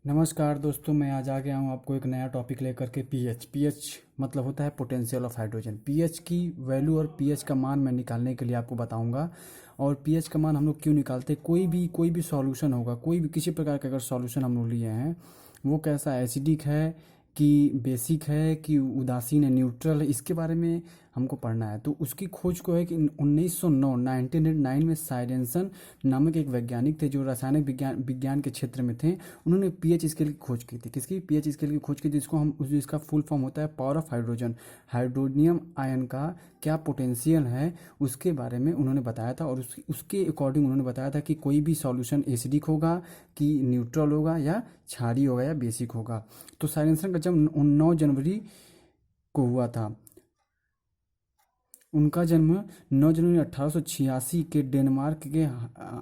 नमस्कार दोस्तों, मैं आज आ गया हूँ आपको एक नया टॉपिक लेकर के। पीएच मतलब होता है पोटेंशियल ऑफ हाइड्रोजन। पीएच की वैल्यू और पीएच का मान मैं निकालने के लिए आपको बताऊंगा। और पीएच का मान हम लोग क्यों निकालते हैं, कोई भी सॉल्यूशन होगा, कोई भी किसी प्रकार का अगर सॉल्यूशन हम लोग लिए हैं, वो कैसा एसिडिक है कि बेसिक है कि उदासीन है, न्यूट्रल है, इसके बारे में हमको पढ़ना है। तो उसकी खोज को है कि 1909 1909 में साइरेंसन नामक एक वैज्ञानिक थे जो रासायनिक विज्ञान के क्षेत्र में थे। उन्होंने पीएच स्केल की खोज की थी। किसकी? पीएच स्केल की खोज की थी, जिसको हम जिसका फुल फॉर्म होता है power of hydrogen. Hydronium ion का क्या पोटेंशियल है उसके बारे में उन्होंने बताया था। और उसके अकॉर्डिंग उन्होंने बताया था कि कोई भी सॉल्यूशन एसिडिक होगा कि न्यूट्रल होगा या क्षारीय होगा या बेसिक होगा। तो साइरेंसन का जन्म 9 जनवरी को हुआ था। उनका जन्म 9 जनवरी 1886 के डेनमार्क के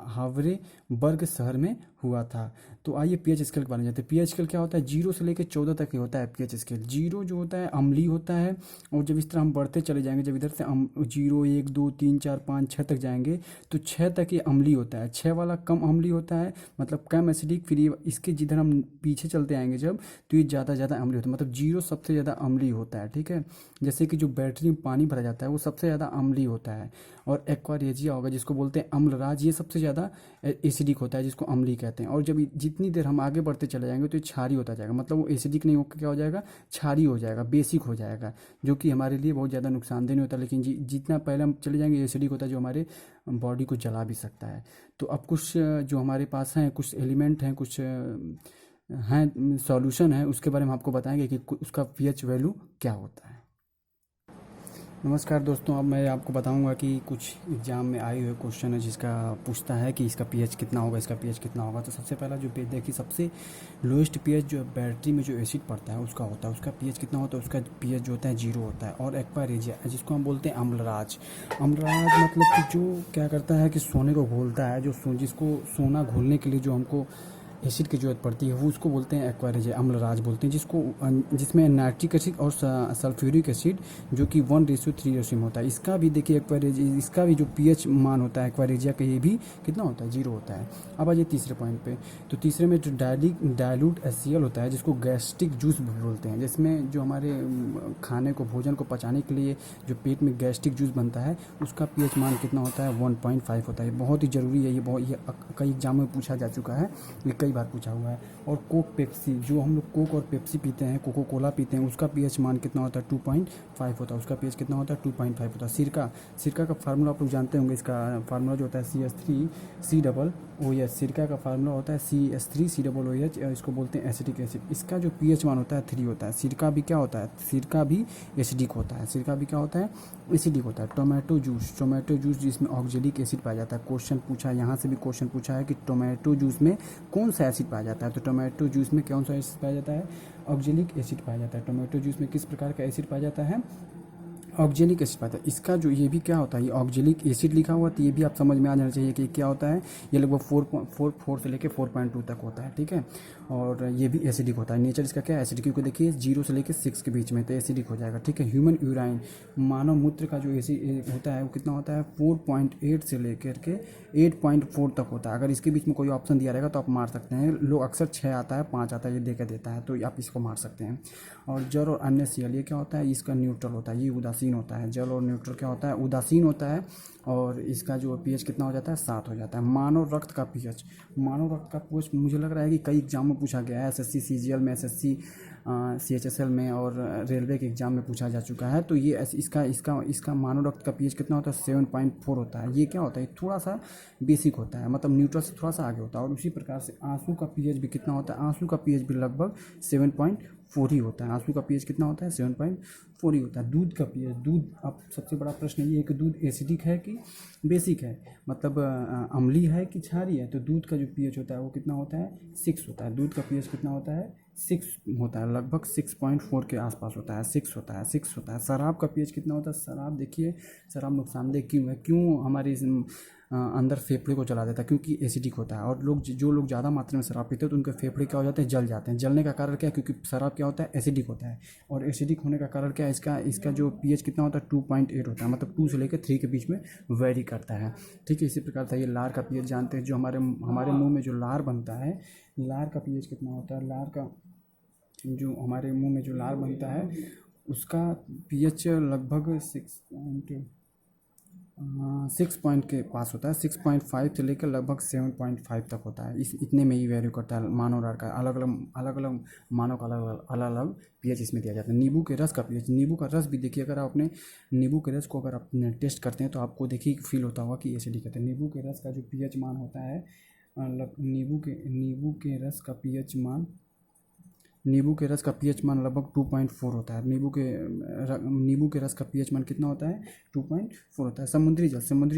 हावरेबर्ग शहर में हुआ था। तो आइए पीएच स्केल के बारे में जानते हैं। पीएच स्केल क्या होता है? 0 से लेकर 14 तक ही होता है पीएच स्केल। 0 जो होता है अम्लीय होता है, और जब इस तरह हम बढ़ते चले जाएंगे, जब इधर से 0 1 2 3 4 5 6 तक जाएंगे तो 6 तक ये अम्लीय होता है। 6 वाला कम अम्लीय होता है, मतलब कम एसिडिक। फिर ये इसके जिधर हम पीछे चलते आएंगे जब, तो ये ज़्यादा अम्लीय होता है, मतलब 0 सबसे ज़्यादा अम्लीय होता है। ठीक है, जैसे कि जो बैटरी में पानी भरा जाता है वो सबसे ज़्यादा अम्लीय होता है। और एक्वा रेजिया होगा जिसको बोलते हैं अम्लराज, ये सबसे ज़्यादा एसिडिक होता है, जिसको अम्लीय कहते हैं। और जब जितनी देर हम आगे बढ़ते चले जाएंगे तो ये क्षारीय होता जाएगा, मतलब वो एसिडिक नहीं होकर क्या हो जाएगा, क्षारीय हो जाएगा, बेसिक हो जाएगा, जो कि हमारे लिए बहुत ज़्यादा नुकसानदेह नहीं होता। लेकिन जितना पहले हम चले जाएंगे एसिडिक होता है, जो हमारे बॉडी को जला भी सकता है। तो अब कुछ जो हमारे पास हैं, कुछ एलिमेंट हैं, कुछ हैं सॉल्यूशन है, उसके बारे में आपको बताएंगे कि उसका पीएच वैल्यू क्या होता है। नमस्कार दोस्तों, अब मैं आपको बताऊंगा कि कुछ एग्ज़ाम में आए हुए क्वेश्चन है जिसका पूछता है कि इसका पीएच कितना होगा, इसका पीएच कितना होगा। तो सबसे पहला जो देखिए, सबसे लोएस्ट पीएच जो बैटरी में जो एसिड पड़ता है उसका होता है, उसका पीएच कितना होता है? उसका पीएच जो होता है 0 होता है। और एक्वा रेजिया जिसको हम बोलते हैं अम्लराज। अम्लराज मतलब कि जो क्या करता है कि सोने को घोलता है, जिसको सोना घोलने के लिए जो हमको एसिड की जरूरत पड़ती है, वो उसको बोलते हैं एक्वा रेजिया, अम्लराज बोलते हैं। जिसमें नाइट्रिक एसिड और सल्फ्यूरिक एसिड जो कि 1:3 रेशियो में होता है। इसका भी देखिए एक्वा रेजिया, इसका भी जो पीएच मान होता है एक्वा रेजिया का, ये भी कितना होता है? 0 होता है। अब आइए तीसरे पॉइंट पे। तो तीसरे में जो डायलूट एचसीएल होता है, जिसको गैस्ट्रिक जूस भी बोलते हैं, जिसमें जो हमारे खाने को, भोजन को पचाने के लिए जो पेट में गैस्ट्रिक जूस बनता है, उसका पीएच मान कितना होता है? 1.5 होता है। बहुत ही ज़रूरी है ये कई एग्जाम में पूछा जा चुका है, ये कई बार पूछा हुआ है। और कोक पेप्सी, जो हम लोग कोक और पेप्सी पीते हैं, कोको कोला पीते हैं, उसका पीएच मान कितना होता है? 2.5 होता है। उसका पीएच कितना होता है? 2.5 होता है। सिरका का फार्मूला आप लोग जानते होंगे। इसका फार्मूला जो होता है CH3COOH। सिरका का फार्मूला होता है CH3COOH, इसको बोलते हैं एसिटिक एसिड। इसका जो पीएच मान होता है 3 होता है। सिरका भी क्या होता है? सिरका भी एसिडिक होता है। सिरका भी क्या होता है? एसिडिक होता है। टोमेटो जूस जिसमें ऑक्जेलिक एसिड पाया जाता है। क्वेश्चन पूछा है, यहाँ से भी क्वेश्चन पूछा है कि टोमेटो जूस में कौन सा एसिड पाया जाता है? तो टोमेटो जूस में कौन सा एसिड पाया जाता है? ऑक्जेलिक एसिड पाया जाता है। टोमेटो जूस में किस प्रकार का एसिड पाया जाता है? ऑक्जेलिक एसिड पाता है। इसका जो ये भी क्या होता है, ये ऑक्जेलिक एसिड लिखा हुआ, तो ये भी आप समझ में आ जाना चाहिए कि क्या होता है। ये लगभग 4 से लेकर 4.2 तक होता है। ठीक है, और ये भी एसिडिक होता है। नेचर इसका क्या है? एसिडिक, क्योंकि देखिए 0 से लेकर 6 के बीच में, तो एसिडिक हो जाएगा। ठीक है, ह्यूमन यूराइन, मानव मूत्र का जो एसिड होता है वो कितना होता है? 4.8 से लेकर के 8.4 तक होता है। अगर इसके बीच में कोई ऑप्शन दिया रहेगा तो आप मार सकते हैं। लोग अक्सर 6 आता है, 5 आता है, ये देकर देता है, तो आप इसको मार सकते हैं। और जल और अन्य सीएल, ये क्या होता है? इसका न्यूट्रल होता है, ये उदासीन होता है। जल और न्यूट्रल क्या होता है? उदासीन होता है। और इसका जो पीएच कितना हो जाता है? 7 हो जाता है। मानव रक्त का पीएच, मुझे लग रहा है कि कई एग्जाम में पूछा गया है, एसएससी सीजीएल में, एसएससी सीएचएसएल में, और रेलवे के एग्जाम में पूछा जा चुका है। तो ये इसका मानव रक्त का पीएच कितना होता है? 7.4 होता है। ये क्या होता है? थोड़ा सा बेसिक होता है, मतलब न्यूट्रल से थोड़ा सा आगे होता है। और उसी प्रकार से आंसू का पीएच भी कितना होता है? आंसू का पीएच भी लगभग 7.4 ही होता है। आंसू का पीएच कितना होता है? 7.4 ही होता है। दूध का पीएच, दूध, अब सबसे बड़ा प्रश्न ये है कि दूध एसिडिक है कि बेसिक है, मतलब अम्लीय है कि क्षारीय है। तो दूध का जो पीएच होता है वो कितना होता है? 6 होता है। दूध का पीएच कितना होता है? 6 होता है, लगभग 6.4 के आसपास होता है। 6 होता है। शराब का पीएच कितना होता है? शराब देखिए, शराब नुकसानदेह क्यों है? क्यों हमारी अंदर फेफड़े को जला देता है, क्योंकि एसिडिक होता है। और जो लोग ज़्यादा मात्रा में शराब पीते हैं तो उनके फेफड़े क्या हो जाते हैं, जल जाते हैं। जलने का कारण क्या है, क्योंकि शराब क्या होता है, एसिडिक होता है। और एसिडिक होने का कारण क्या है, इसका जो पीएच कितना होता है, 2.8 होता है, मतलब 2 से लेकर 3 के बीच में वेरी करता है। ठीक है, इसी प्रकार से ये लार का पीएच जानते हैं, जो हमारे मुंह में जो लार बनता है, लार का पीएच कितना होता है, लार का जो हमारे मुंह में जो लार बनता है उसका पीएच लगभग 6 के पास होता है। 6.5 से लेकर लगभग 7.5 तक होता है। इतने में ही वैल्यू करता है मानव लार का। अलग अलग मानव का अलग अलग पीएच इसमें दिया जाता है। नींबू के रस का पीएच, नींबू का रस भी देखिए, अगर आप अपने नींबू के रस को अगर आप टेस्ट करते हैं तो आपको देखिए फील होता होगा कि एसिडिक है। नींबू के रस का जो पीएच मान होता है, नींबू के रस का पीएच मान लगभग 2.4 होता है। नींबू के रस का पीएच मान कितना होता है, 2.4 होता है। समुद्री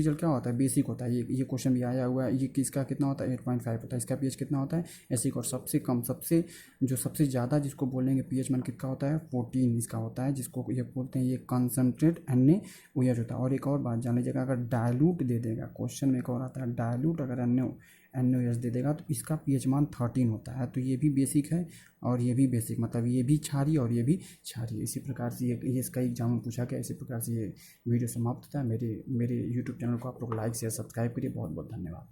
जल क्या होता है, बेसिक होता है। ये क्वेश्चन भी आया हुआ है। ये किसका कितना होता है, 8.5 होता है। इसका पीएच कितना होता है, एसिक। और सबसे ज़्यादा जिसको बोलेंगे पीएच मान कितना होता है, 14 इसका होता है, जिसको ये बोलते हैं ये कंसनट्रेट NaOH होता है। और एक और बात जान लीजिएगा, अगर डायलूट दे देगा, क्वेश्चन में एक और आता है, डायलूट अगर NaOH दे देगा तो इसका पीएच मान 13 होता है। तो ये भी बेसिक है और ये भी बेसिक, मतलब ये भी क्षारीय और ये भी क्षारीय। इसी प्रकार से ये इसका एग्जाम में पूछा गया। इसी प्रकार से ये वीडियो समाप्त होता है। मेरे यूट्यूब चैनल को आप लोग लाइक शेयर सब्सक्राइब करिए। बहुत बहुत धन्यवाद।